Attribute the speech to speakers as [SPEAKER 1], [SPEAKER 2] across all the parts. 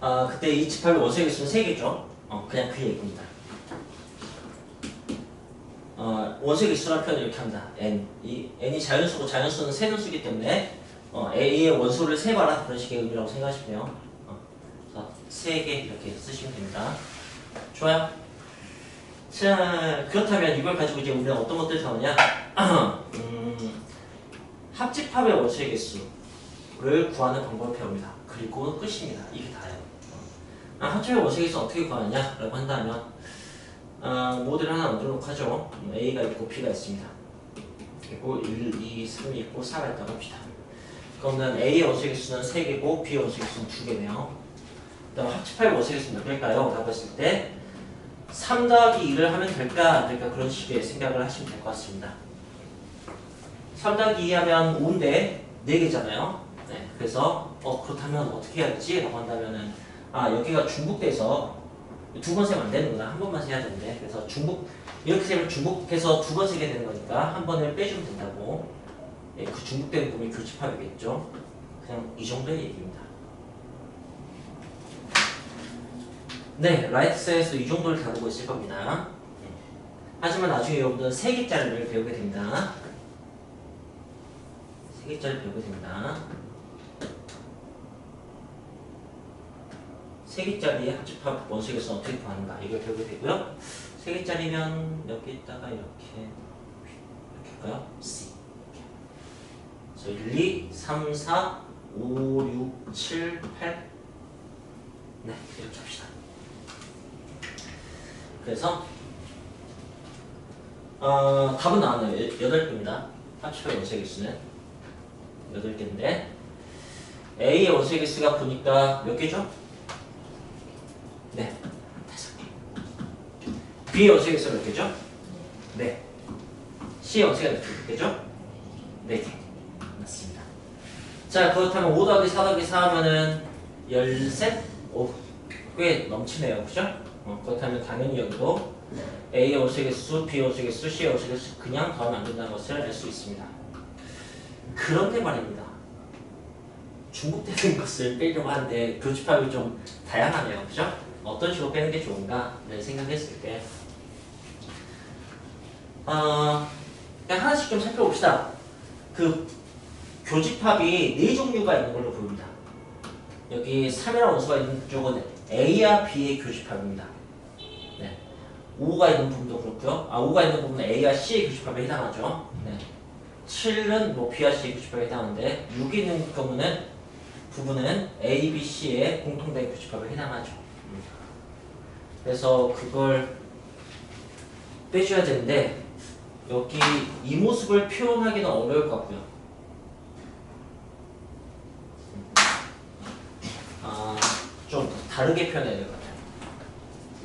[SPEAKER 1] 그때 이 집합의 원소의 개수는 3개죠. 그냥 그 얘기입니다. 원소의 개수라는 표현을 이렇게 합니다. n. 이 n이 자연수고 자연수는 세는 수이기 때문에 a의 원소를 세봐라 그런 식의 의미라고 생각하시면 돼요. 그래서 3개 이렇게 쓰시면 됩니다. 좋아요. 자, 그렇다면 이걸 가지고 이제 우리가 어떤 것들을 다루냐? 합집합의 원소의 개수를 구하는 방법을 배웁니다. 그리고 끝입니다. 이게 다예요. 합집합의 원소의 개수 어떻게 구하느냐라고 한다면 모델을 하나 만들어 놓고 하죠. A가 있고 B가 있습니다. 그리고 1, 2, 3이 있고 4가 있다고 합시다. 그러면 A의 원소의 개수는 3개고 B의 원소의 개수는 2개네요. 그다음 합집합의 원소의 개수는 몇 개일까요? 라고 했을 때 3 더하기 2를 하면 될까 안 될까 그런 식의 생각을 하시면 될 것 같습니다. 3 더하기 2 하면 5인데 4개잖아요. 네, 그래서 그렇다면 어떻게 해야지? 라고 한다면은 여기가 중복돼서 2번 세면 안 되는구나. 한 번만 세야 되는데 그래서 이렇게 세면 중복해서 2번 세게 되는 거니까 한 번을 빼주면 된다고. 예, 그 중복되는 부분이 교집합이겠죠. 그냥 이 정도의 얘기입니다. 네, 라이트 사이에서 이 정도를 다루고 있을 겁니다. 하지만 나중에 여러분들은 3개짜리를 배우게 됩니다. 3개짜리 배우게 됩니다. 3개짜리의 합집합 원소의 개수는 어떻게 구하는가 이걸 배우게 되고요. 3개짜리면 여기다가 이렇게 할까요? C. 그래서 1, 2, 3, 4, 5, 6, 7, 8. 네, 이렇게 합시다. 그래서 답은 나왔네요. 8개입니다. 합집합의 원소의 개수는 8개인데 A의 원소의 개수가 보니까 몇 개죠? 네, 5개. B의 원소의 개수가 몇 개죠? 네. C의 원소가 몇 개죠? 4개. 맞습니다. 자, 그렇다면 5 더하기 4 더하기 4 하면은 13? 오, 꽤 넘치네요. 그죠? 그렇다면 당연히 여기도 A의 원소의 개수, B의 원소의 개수, C의 원소의 개수 그냥 더하면 안 된다는 것을 알 수 있습니다. 그런데 말입니다. 중복되는 것을 빼려고 하는데 교집합이 좀 다양하네요. 그죠? 어떤 식으로 빼는 게 좋은가를 생각했을 때 그냥 하나씩 좀 살펴봅시다. 그 교집합이 4종류가 있는 걸로 보입니다. 여기 3이라는 원소가 있는 쪽은 A와 B의 교집합입니다. 네. 5가 있는 부분도 그렇고요. 5가 있는 부분은 A와 C의 교집합에 해당하죠. 네. 7은 뭐 B와 C의 교집합에 해당하는데 6이 있는 경우는 부분은 A, B, C의 공통된 교집합에 해당하죠. 그래서 그걸 빼줘야 되는데 여기 이 모습을 표현하기는 어려울 것 같고요. 좀 다르게 표현해야 될 것 같아요.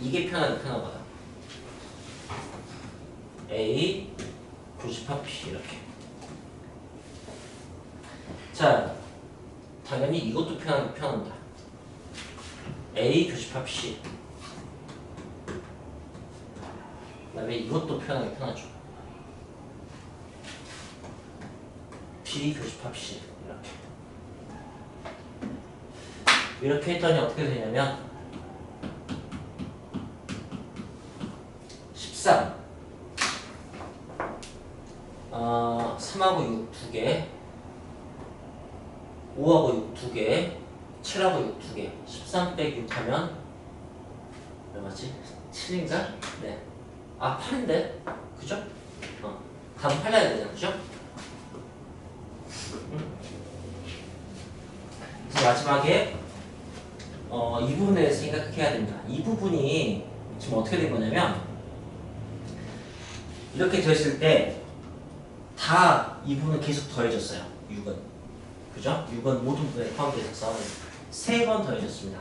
[SPEAKER 1] 이게 편하게 편하거든. A 교집합 P 이렇게. 자, 당연히 이것도 편하게 편한다. A 교집합 C. 그다음에 이것도 편하게 편하죠. B 교집합 C 이렇게 했더니 어떻게 되냐면 13 3하고 6 2개 5하고 6 2개 7하고 6 2개 13 빼기 6 하면 얼마지? 7인가? 네. 8인데? 그죠? 답은 8 나야 되잖아. 그죠? 그래서 마지막에 이 부분에 대해서 생각해야 됩니다. 이 부분이 지금 어떻게 된 거냐면 이렇게 되었을 때 다 이 부분은 계속 더해졌어요. 6은. 그죠? 6은 모든 부분에 포함돼서 3번 더해졌습니다.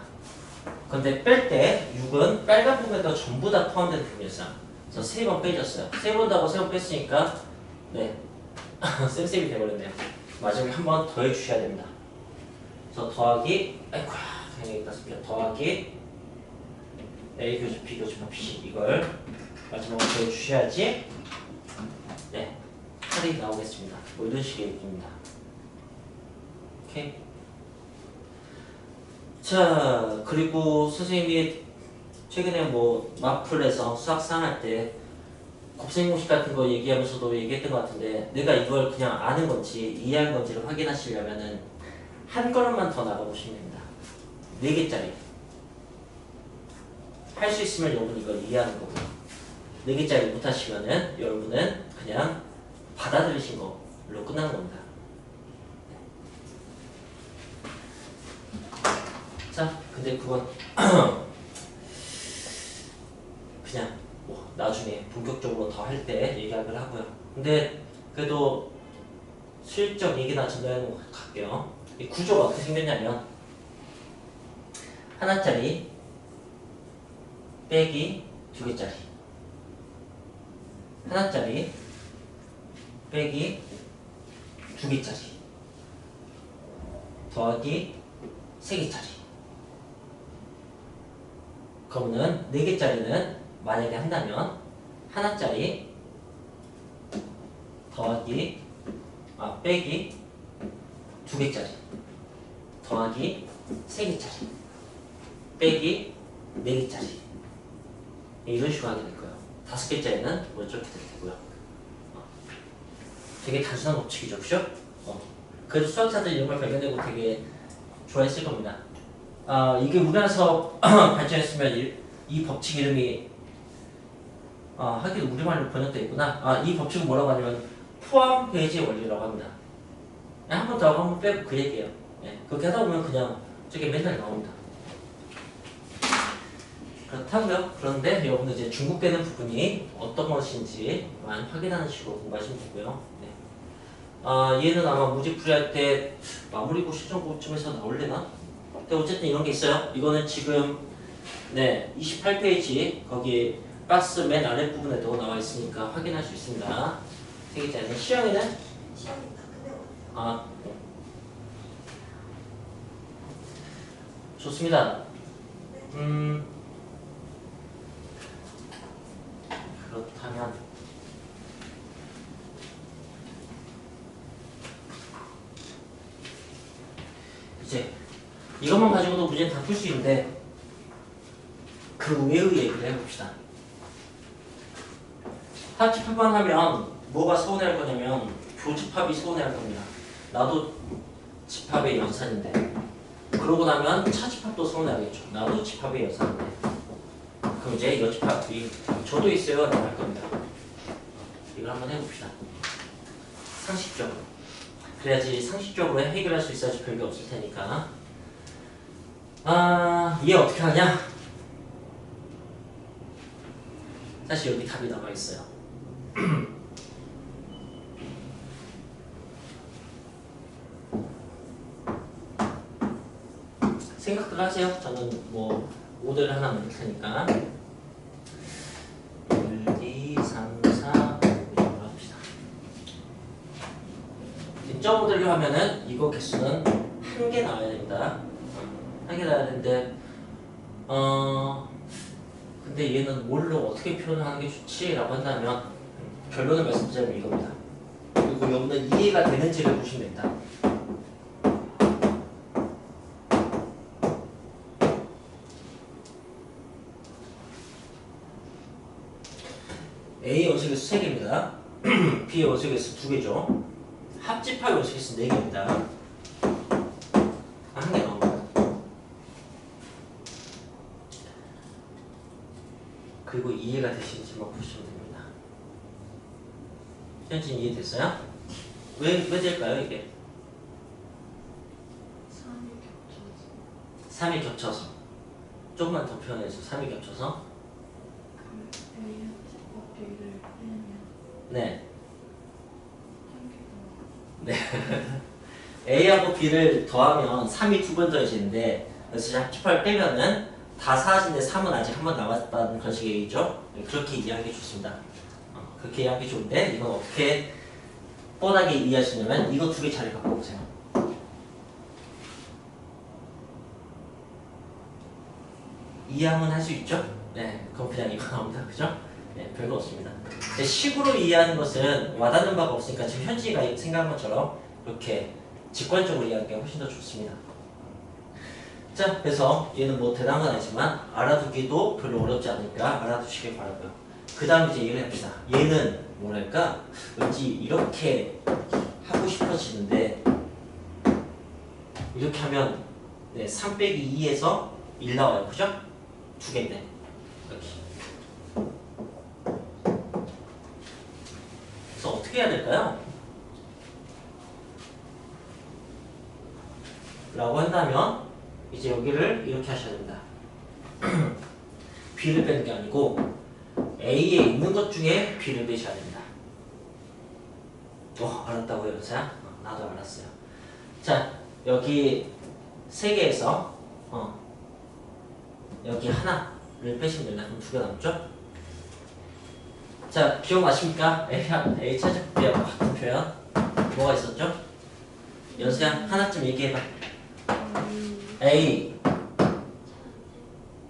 [SPEAKER 1] 근데 뺄 때 6은 빨간 부분에다 전부 다 포함된 부분이었어요. 그래서 3번 빼졌어요. 3번 더하고 3번 뺐으니까 네 쌤쌤이 돼버렸네요. 마지막에 한 번 더해 주셔야 됩니다. 그래서 더하기 아이쿠야 그냥 여기다 쓰면 더하기 A 교집 B 교집합 C 이걸 마지막으로 더해 주셔야지 네 8이 나오겠습니다. 뭐 이런 식의 얘기입니다. 오케이. 자, 그리고 선생님이 최근에 뭐 마플에서 수학 상할 때 곱셈 공식 같은 거 얘기하면서도 얘기했던 것 같은데 내가 이걸 그냥 아는 건지 이해한 건지를 확인하시려면은 한 걸음만 더 나가보시면 됩니다. 4개짜리. 할 수 있으면 여러분 이걸 이해하는 거고요. 4개짜리 못하시면은 여러분은 그냥 받아들이신 걸로 끝나는 겁니다. 자, 근데 그건 그냥 뭐 나중에 본격적으로 더 할 때 얘기하기로 하고요. 근데 그래도 실적 얘기나 전달해놓고 갈게요. 이 구조가 어떻게 생겼냐면 하나짜리 빼기 2개짜리, 하나짜리 빼기 2개짜리 더하기 3개짜리. 그러면은 4개짜리는 만약에 한다면 하나짜리 더하기 빼기 2개짜리 더하기 3개짜리 빼기 4개짜리 이런 식으로 하게 될 거예요. 5개짜리는 뭐 이렇게 될 테고요. 되게 단순한 법칙이죠, 그죠? 그래도 수학자들이 이런 걸 발견되고 되게 좋아했을 겁니다. 이게 우리나라에서 발전했으면 이 법칙 이름이 하기도 우리말로 번역되어 있구나. 이 법칙은 뭐라고 하냐면 포함 배제 원리라고 합니다. 한 번 더 하고 한 번 빼고 그 얘기예요. 그렇게 하다 보면 그냥 저게 맨날 나옵니다. 그렇다고요. 그런데 여러분들 이제 중복되는 부분이 어떤 것인지만 확인하는 식으로 공부하시면 되고요. 얘는 아마 문제풀이 할 때 마무리고 시정고쯤에서 나올래나? 근데 어쨌든 이런 게 있어요. 이거는 지금 28페이지 거기 박스 맨 아랫부분에도 나와 있으니까 확인할 수 있습니다. 되겠잖아요. 시험에는?
[SPEAKER 2] 시험이 다 끝내고.
[SPEAKER 1] 좋습니다. 그렇다면 이제 이것만 가지고도 문제는 다 풀 수 있는데 그 외의 얘기를 해봅시다. 합집합만 하면 뭐가 서운해할 거냐면 교집합이 서운해할 겁니다. 나도 집합의 연산인데 그러고 나면 차집합도 서운해하겠죠. 나도 집합의 연산인데 그럼 이제 여집합이 저도 있어요 라고 할 겁니다. 이걸 한번 해봅시다. 상식적으로 그래야지 상식적으로 해결할 수 있어야지 별게 없을 테니까. 얘 어떻게 하냐? 사실 여기 답이 나와 있어요. 생각들 하세요. 저는 뭐 모델 하나 만들 테니까 1, 2, 3, 4, 5 정도 합시다. 점 모델로 하면은 이거 개수는 1개 나와야 됩니다. 1개 나와야 되는데 근데 얘는 뭘로 어떻게 표현하는 게 좋지? 라고 한다면 결론을 말씀드리면 이겁니다. 그리고 여러분은 이해가 되는지를 보시면 됩니다. A의 원소개수 3개입니다. B의 원소개수 2개죠. 합집합의 원소개수 4개입니다. 1개 나옵니다. 그리고 이해가 되시는지만 보시면 됩니다. 현진 이해됐어요? 왜 될까요 이게? 3이 겹쳐서 조금만 더 표현해서 3이 겹쳐서 네. A하고 B를 더하면 3이 2번 더해지는데 그래서 합집합을 빼면은 다 사라진데 3은 아직 한 번 남았다는 그런 식의 얘기죠. 그렇게 이해하기 좋습니다. 그렇게 이해하기 좋은데 이건 어떻게 뻔하게 이해하시냐면 이거 2개 자리 바꿔보세요. 이해하면 할 수 있죠? 네, 그럼 그냥 이거 나옵니다. 그죠? 네, 별거 없습니다. 식으로 이해하는 것은 와닿는 바가 없으니까 지금 현지가 생각한 것처럼 이렇게 직관적으로 이해하는 게 훨씬 더 좋습니다. 자, 그래서 얘는 뭐 대단한 건 아니지만 알아두기도 별로 어렵지 않으니까 알아두시길 바라고요. 그 다음 이제 얘를 합시다. 얘는 뭐랄까 왠지 이렇게 하고 싶어지는데 이렇게 하면 네, 3 빼기 2에서 1 나와요. 그죠? 두 개인데 이렇게. 그래서 어떻게 해야 될까요? 라고 한다면 이제 여기를 이렇게 하셔야 됩니다. b를 빼는 게 아니고 a에 있는 것 중에 b를 빼셔야 됩니다. 알았다고요, 여보세요? 나도 알았어요. 자, 여기 3개에서 여기 하나를 빼시면 됩니다. 그럼 2개 남죠? 자, 기억나십니까? A 찾을게요. 같은 표현. 뭐가 있었죠? 연수야, 하나쯤 얘기해봐. A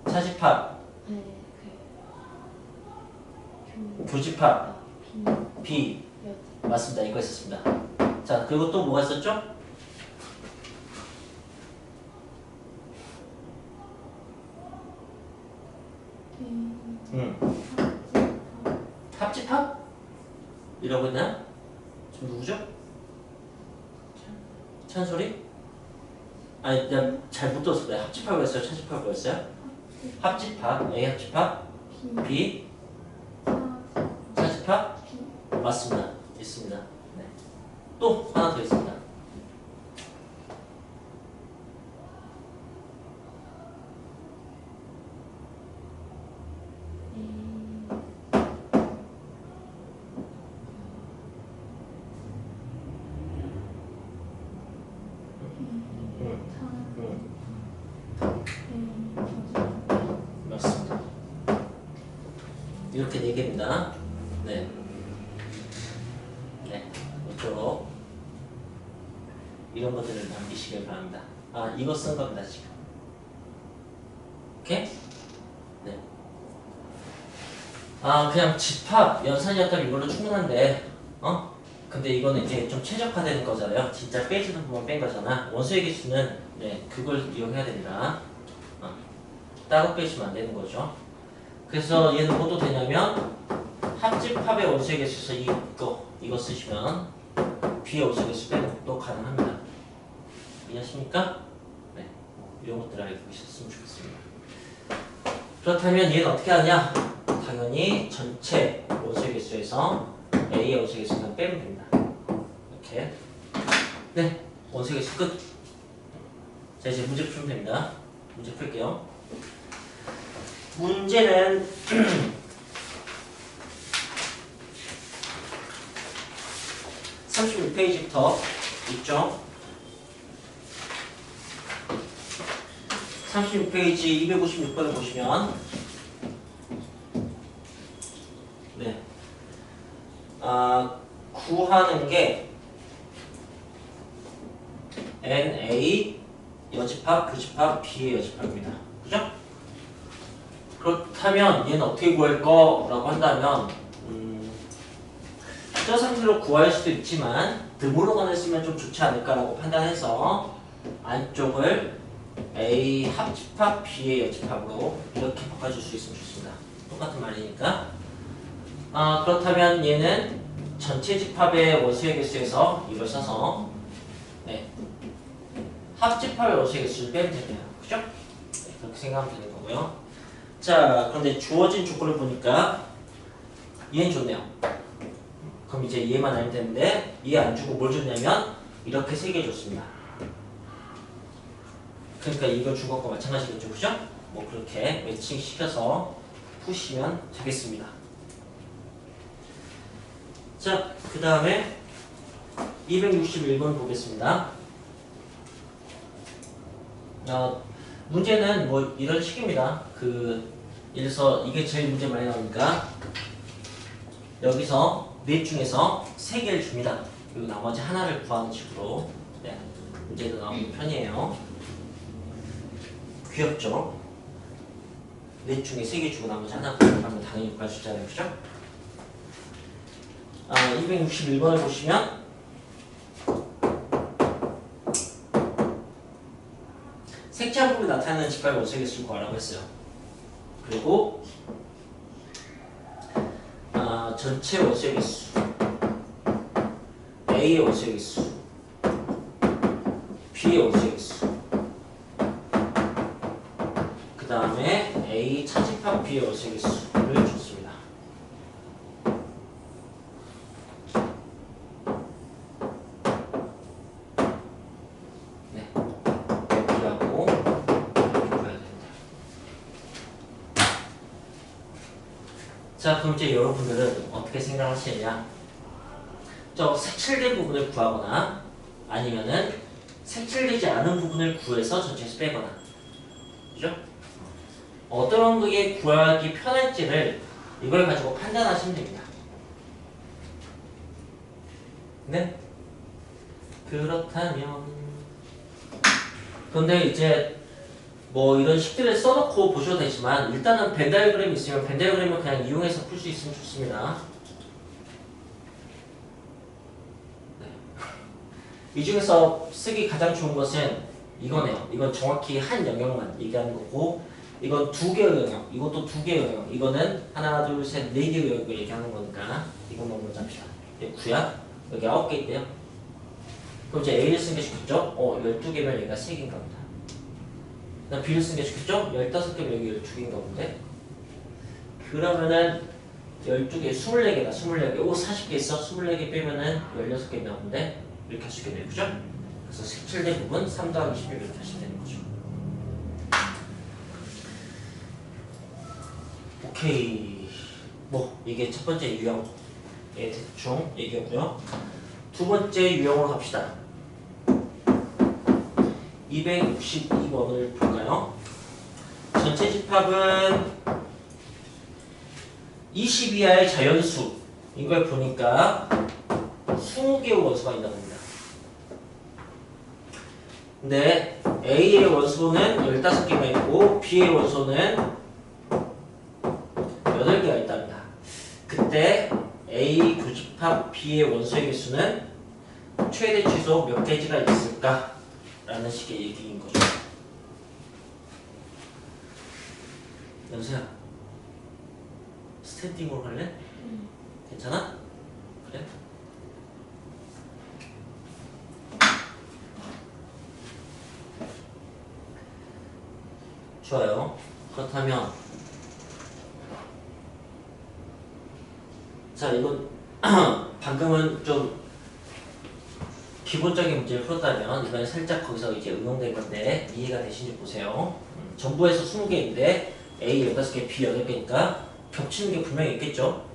[SPEAKER 1] 차집합, 교집합, B 맞습니다. 이거 있었습니다. 자, 그리고 또 뭐가 있었죠? 합집합? 이라고 했나요? 지금 누구죠? 찬소리? 아니, 그냥 잘 못 들었어. 내가 합집합을 했어요? 차집합을 했어요? 합집합, A 합집합, B 차집합? 맞습니다. 있습니다. 네. 또 하나 더 있습니다. 맞습니다. 이렇게 4개입니다. 네. 네. 이쪽으로 이런 것들을 남기시길 바랍니다. 이거 쓴 겁니다, 지금. 오케이? 네. 그냥 집합, 연산이었다면 이걸로 충분한데, 근데 이거는 이제 좀 최적화되는 거잖아요. 진짜 빼지는 부분 뺀 거잖아. 원소의 개수는, 네, 그걸 이용해야 됩니다. 따로 빼시면 안 되는 거죠. 그래서 얘는 뭐도 되냐면, 합집합의 원소의 개수에서 이거 쓰시면, B의 원소의 개수 빼는 것도 가능합니다. 이해하십니까? 네. 이런 것들 알고 계셨으면 좋겠습니다. 그렇다면 얘는 어떻게 하냐? 당연히 전체 원소의 개수에서 A의 원소의 개수만 빼면 됩니다. 이렇게. 네. 원소의 개수 끝. 자, 이제 문제 풀면 됩니다. 문제 풀게요. 문제는 36페이지부터 있죠. 36페이지 256번을 보시면 네. 구하는 게 NA 여집합, 교집합, B의 여집합입니다. 그죠? 그렇다면 얘는 어떻게 구할 거라고 한다면 저 상태로 구할 수도 있지만 드물어간을 쓰면 좀 좋지 않을까라고 판단해서 안쪽을 A 합집합, B의 여집합으로 이렇게 바꿔줄 수 있으면 좋습니다. 똑같은 말이니까. 그렇다면 얘는 전체 집합의 원소의 개수에서 이걸 써서 네. 합집합의 원소의 개수를 빼면 됩니다. 그죠? 그렇게 생각하면 되는 거고요. 자, 그런데 주어진 조건을 보니까 얘는 좋네요. 그럼 이제 얘만 알면 되는데 얘 안 주고 뭘 줬냐면 이렇게 3개 줬습니다. 그러니까 이걸 준 것과 마찬가지겠죠. 그죠? 뭐 그렇게 매칭 시켜서 푸시면 되겠습니다. 자, 그 다음에 261번 보겠습니다. 문제는 뭐 이런 식입니다. 이래서 이게 제일 문제 많이 나오니까 여기서 넷 중에서 3개를 줍니다. 그리고 나머지 하나를 구하는 식으로 네, 문제도 나오는 편이에요. 귀엽죠? 넷 중에 3개 주고 나머지 하나 구하면 당연히 구할 수 있잖아요. 그죠? 261번을 보시면 색채 한 부분이 나타나 나타내는 집합의 원소의 개수를 구하라고 했어요. 그리고 전체 원소의 개수, A의 원소의 개수, B의 원소의 개수, 그 다음에 A 차집합 B의 원소의 개수를 줬습니다. 네, 여기하고 이렇게 구해야 됩니다. 자, 그럼 이제 여러분들은 어떻게 생각하시느냐? 저 색칠된 부분을 구하거나 아니면은 색칠되지 않은 부분을 구해서 전체에서 빼거나, 그죠? 어떤 게 구하기 편할지를 이걸 가지고 판단하시면 됩니다. 네? 그렇다면 근데 이제 뭐 이런 식들을 써놓고 보셔도 되지만 일단은 벤 다이어그램이 있으면 벤 다이어그램을 그냥 이용해서 풀 수 있으면 좋습니다. 네. 이 중에서 쓰기 가장 좋은 것은 이거네요. 이건 정확히 한 영역만 얘기하는 거고, 이건 두 개의 영역, 이것도 두 개의 영역, 이거는 하나, 둘, 셋, 네 개의 영역을 얘기하는 거니까 이것만 먼저 합시다. 구약 여기 9개 있대요. 그럼 이제 A를 쓴 게 좋겠죠? 12개면 얘가 3개인가 보다. 그다음 B를 쓴 게 좋겠죠? 15개면 여기 12개인가 본데. 그러면은 12개, 24개다, 24개. 40개 있어? 24개 빼면은 16개 나오는데 이렇게 할 수 있겠네요. 그죠? 그래서 색칠된 부분 3 더하기 16 이렇게 하시면 되는 거죠. 오케이. 뭐 이게 첫 번째 유형의 대충 얘기였고요. 두 번째 유형으로 갑시다. 262번을 볼까요? 전체 집합은 20 이하의 자연수인 걸 보니까 20개의 원소가 있나 봅니다. 근데 A의 원소는 15개가 있고 B의 원소는 8개가 있답니다. 그때 A 교집합 B의 원소의 개수는 최대 최소 몇 개지가 있을까? 라는 식의 얘기인 거죠. 연수야, 스탠딩으로 갈래? 괜찮아? 그래? 좋아요. 그렇다면 자, 이건 방금은 좀 기본적인 문제를 풀었다면 이번에 살짝 거기서 이제 응용된 건데 이해가 되시는지 보세요. 전부에서 20개인데 A 8개, B 8개니까 겹치는 게 분명히 있겠죠?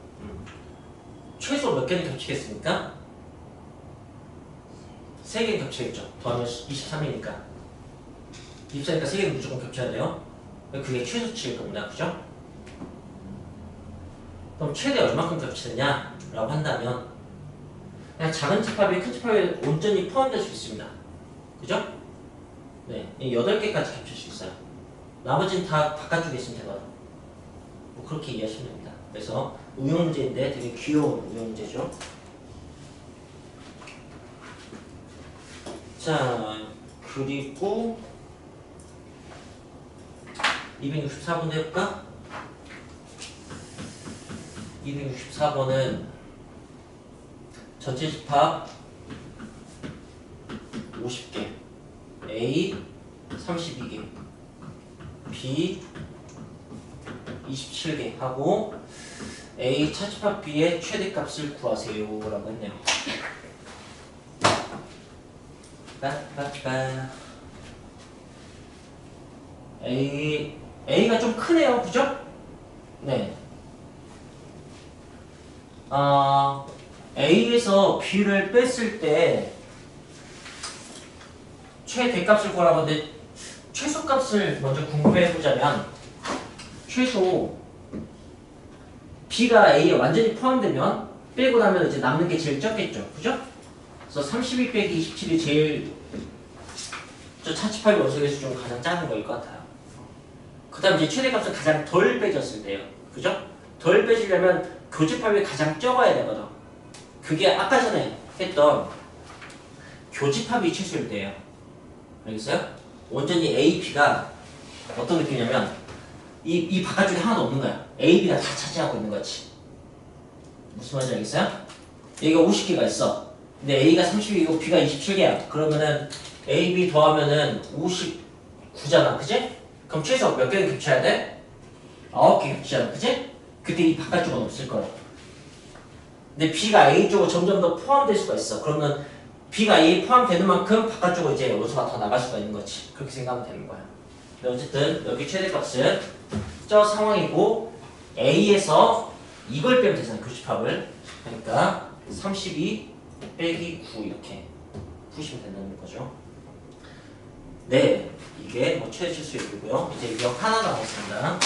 [SPEAKER 1] 최소 몇 개는 겹치겠습니까? 3개는 겹치겠죠. 더하면 23이니까. 24니까 3개는 무조건 겹쳐야 돼요. 그게 최소치일 겁니다. 그죠? 그럼 최대 얼마큼 겹치느냐? 라고 한다면 그냥 작은 집합이 큰 집합에 온전히 포함될 수 있습니다. 그죠? 네, 8개까지 겹칠 수 있어요. 나머지는 다 바깥쪽에 있으면 되거든. 뭐 그렇게 이해하시면 됩니다. 그래서 응용 문제인데 되게 귀여운 응용 문제죠. 자, 그리고 264번 해볼까? 264번은 전체 집합 50개, A 32개, B 27개 하고 A 차집합 B의 최대값을 구하세요 라고 했네요. A가 좀 크네요. 그죠? 네. A에서 B를 뺐을 때 최대값을 구하라고 하는데 최소값을 먼저 궁금해보자면 최소 B가 A에 완전히 포함되면 빼고 나면 이제 남는 게 제일 적겠죠. 그죠? 그래서 32 빼기 27이 제일 저 차집합의 원소개수 중 가장 작은 거일 것 같아요. 그 다음 이제 최대값은 가장 덜 빼졌을 때요. 그죠? 덜 빼지려면 교집합이 가장 적어야 되거든. 그게 아까 전에 했던 교집합이 최소일 때예요. 알겠어요? 온전히 A, B가 어떤 느낌이냐면 이 바깥쪽에 하나도 없는 거야. A, B가 다 차지하고 있는 거지. 무슨 말인지 알겠어요? 여기가 50개가 있어. 근데 A가 30이고 B가 27개야. 그러면은 A, B 더하면은 59잖아. 그지? 그럼 최소 몇 개를 겹쳐야 돼? 9개 겹치잖아. 그지? 그때 이 바깥쪽은 없을 거야. 근데 B가 A 쪽으로 점점 더 포함될 수가 있어. 그러면 B가 A에 포함되는 만큼 바깥쪽으로 이제 요소가 더 나갈 수가 있는 거지. 그렇게 생각하면 되는 거야. 근데 어쨌든 여기 최대값은 저 상황이고 A에서 이걸 빼면 되잖아. 교집합을. 그러니까 32 빼기 9 이렇게 푸시면 된다는 거죠. 네, 이게 뭐 최대 실수이고요. 이제 역 하나 남았습니다.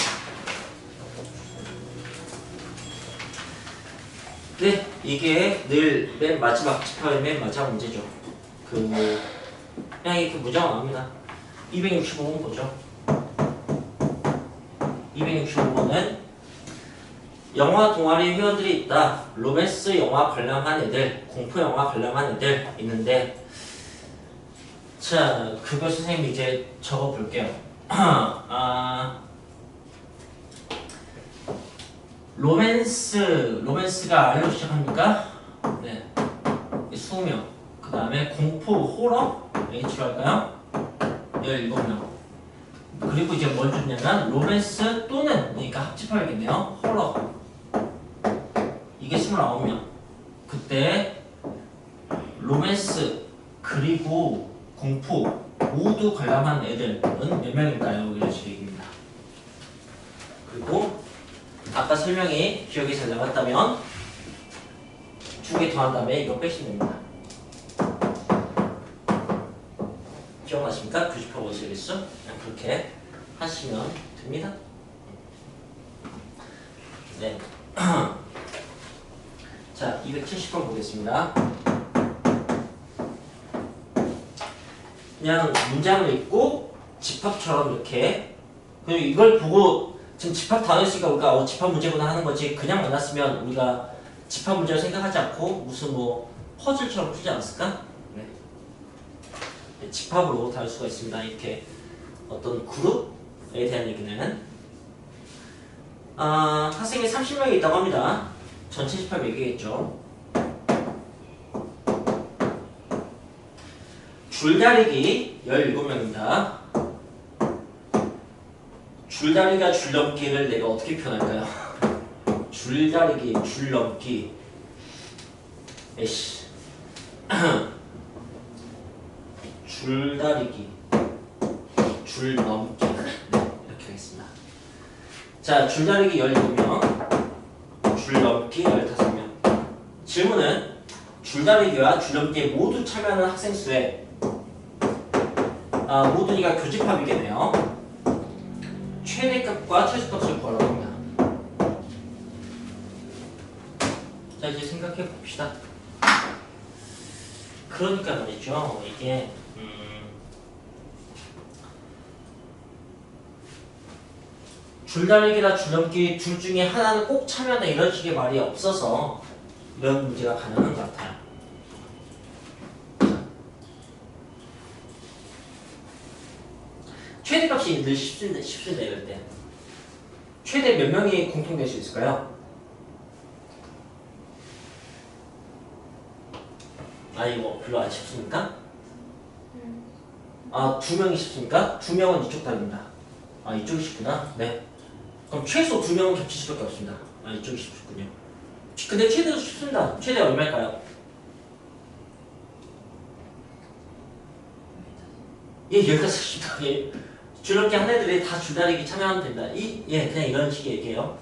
[SPEAKER 1] 네, 이게 늘 맨 마지막 집합의 맨 마지막 문제죠. 그냥 이렇게 문제가 나옵니다. 265번 보죠. 265번은 영화 동아리 회원들이 있다. 로맨스 영화 관람한 애들, 공포 영화 관람한 애들 있는데, 자, 그걸 선생님이 이제 적어 볼게요. 로맨스가 R로 시작합니까? 네. 20명. 그 다음에 공포, 호러, H로 할까요? 17명. 그리고 이제 뭘 줬냐면, 로맨스 또는, 그러니까 합집합이겠네요. 호러. 이게 29명. 그때, 로맨스, 그리고 공포, 모두 관람한 애들은 몇 명일까요? 이런 식입니다. 그리고, 아까 설명이 기억이 잘 나갔다면 2개 더한 다음에 이거 빼시면 됩니다. 기억나십니까? 교집합 원칙일수? 그냥 그렇게 하시면 됩니다. 네. 자, 270번 보겠습니다. 그냥 문장을 읽고 집합처럼 이렇게, 그리고 이걸 보고 지금 집합 단어였으니까 우리가 집합 문제구나 하는 거지, 그냥 만났으면 우리가 집합 문제를 생각하지 않고 무슨 뭐 퍼즐처럼 풀지 않았을까? 네. 집합으로 다룰 수가 있습니다. 이렇게 어떤 그룹에 대한 얘기는 학생이 30명이 있다고 합니다. 전체 집합 얘기겠죠. 줄다리기 17명입니다. 줄다리기와 줄넘기를 내가 어떻게 표현할까요? 줄다리기, 줄넘기. 에이씨. 줄다리기, 줄넘기. 네, 이렇게 하겠습니다. 자, 줄다리기 17명, 줄넘기 15명. 질문은 줄다리기와 줄넘기에 모두 참여하는 학생 수에 모두니까 교집합이겠네요. 최대값과 최소값을 구하라고 합니다. 자, 이제 생각해 봅시다. 그러니까 말이죠. 이게 줄다리기나 줄넘기 둘 중에 하나는 꼭 참여한다 이런 식의 말이 없어서 이런 문제가 가능한 것 같아요. 최대값이 늘 쉽습니다. 이럴 때. 최대 몇 명이 공통될 수 있을까요? 이거 별로 안 쉽습니까? 2명이 쉽습니까? 2명은 이쪽 답입니다. 이쪽이 쉽구나. 네. 그럼 최소 2명은 겹칠 수밖에 없습니다. 이쪽이 쉽군요. 근데 최대도 쉽습니다. 최대 얼마일까요? 여기까지 쉽다. 줄넘기 한 애들이 다 줄다리기 참여하면 된다. 그냥 이런 식의 얘기예요.